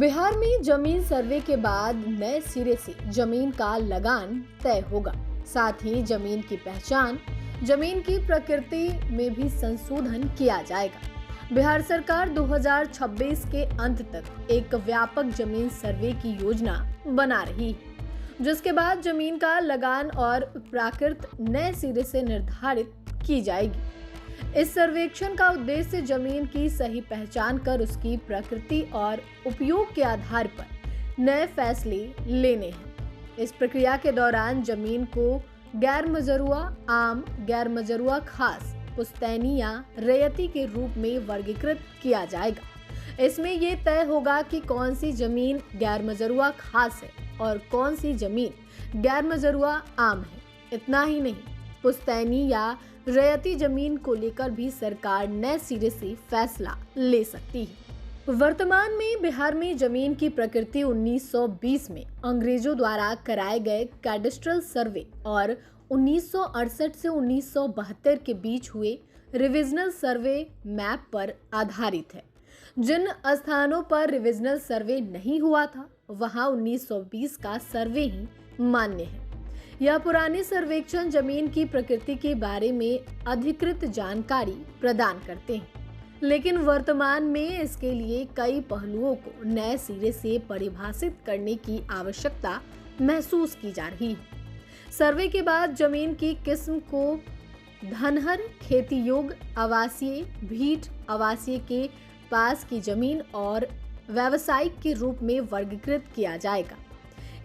बिहार में जमीन सर्वे के बाद नए सिरे से जमीन का लगान तय होगा। साथ ही जमीन की पहचान, जमीन की प्रकृति में भी संशोधन किया जाएगा। बिहार सरकार 2026 के अंत तक एक व्यापक जमीन सर्वे की योजना बना रही है, जिसके बाद जमीन का लगान और प्रकृति नए सिरे से निर्धारित की जाएगी। इस सर्वेक्षण का उद्देश्य जमीन की सही पहचान कर उसकी प्रकृति और उपयोग के आधार पर नए फैसले लेने हैं। इस प्रक्रिया के दौरान जमीन को गैर मजरूआ, आम, गैर मजरूआ, खास, पुश्तैनी या रैयती के रूप में वर्गीकृत किया जाएगा। इसमें यह तय होगा कि कौन सी जमीन गैर मजरूआ खास है और कौन सी जमीन गैर मजरूआ आम है। इतना ही नहीं, पुश्तैनी या रैयती जमीन को लेकर भी सरकार नए सिरे से फैसला ले सकती है। वर्तमान में बिहार में जमीन की प्रकृति 1920 में अंग्रेजों द्वारा कराए गए कैडस्ट्रल सर्वे और 1968 से 1972 के बीच हुए रिविजनल सर्वे मैप पर आधारित है। जिन स्थानों पर रिविजनल सर्वे नहीं हुआ था, वहां 1920 का सर्वे ही मान्य है। यह पुराने सर्वेक्षण जमीन की प्रकृति के बारे में अधिकृत जानकारी प्रदान करते हैं, लेकिन वर्तमान में इसके लिए कई पहलुओं को नए सिरे से परिभाषित करने की आवश्यकता महसूस की जा रही है। सर्वे के बाद जमीन की किस्म को धनहर, खेती योग्य, आवासीय, भीट, आवासीय के पास की जमीन और व्यावसायिक के रूप में वर्गीकृत किया जाएगा।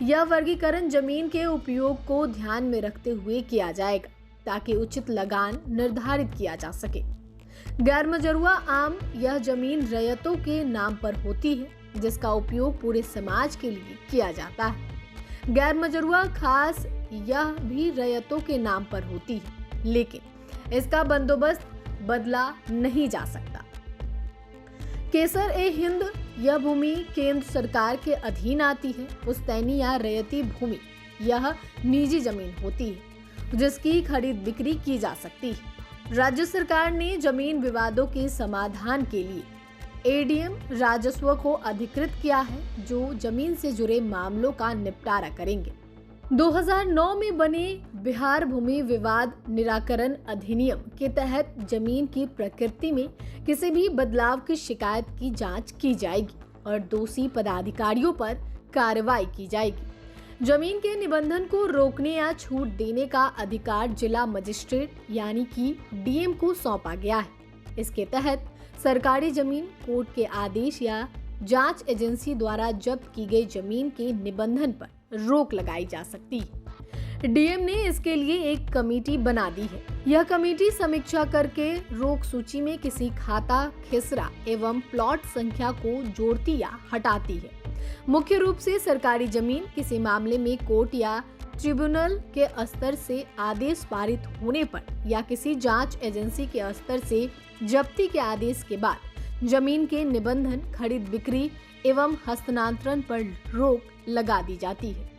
यह वर्गीकरण जमीन के उपयोग को ध्यान में रखते हुए किया जाएगा ताकि उचित लगान निर्धारित किया जा सके। गैर मजरूआ आम, यह जमीन रैयतों के नाम पर होती है जिसका उपयोग पूरे समाज के लिए किया जाता है। गैर मजरूआ खास, यह भी रैयतों के नाम पर होती है, लेकिन इसका बंदोबस्त बदला नहीं जा सकता। केसर ए हिंद, यह भूमि केंद्र सरकार के अधीन आती है। पुश्तैनी या रैयती भूमि, यह निजी जमीन होती है जिसकी खरीद बिक्री की जा सकती है। राज्य सरकार ने जमीन विवादों के समाधान के लिए एडीएम राजस्व को अधिकृत किया है, जो जमीन से जुड़े मामलों का निपटारा करेंगे। 2009 में बने बिहार भूमि विवाद निराकरण अधिनियम के तहत जमीन की प्रकृति में किसी भी बदलाव की शिकायत की जांच की जाएगी और दोषी पदाधिकारियों पर कार्रवाई की जाएगी। जमीन के निबंधन को रोकने या छूट देने का अधिकार जिला मजिस्ट्रेट यानी कि डीएम को सौंपा गया है। इसके तहत सरकारी जमीन कोर्ट के आदेश या जांच एजेंसी द्वारा जब्त की गई जमीन के निबंधन पर रोक लगाई जा सकती है। डीएम ने इसके लिए एक कमेटी बना दी है। यह कमेटी समीक्षा करके रोक सूची में किसी खाता, खिसरा एवं प्लॉट संख्या को जोड़ती या हटाती है। मुख्य रूप से सरकारी जमीन किसी मामले में कोर्ट या ट्रिब्यूनल के स्तर से आदेश पारित होने पर या किसी जांच एजेंसी के स्तर से जब्ती के आदेश के बाद जमीन के निबंधन, खरीद बिक्री एवं हस्तांतरण पर रोक लगा दी जाती है।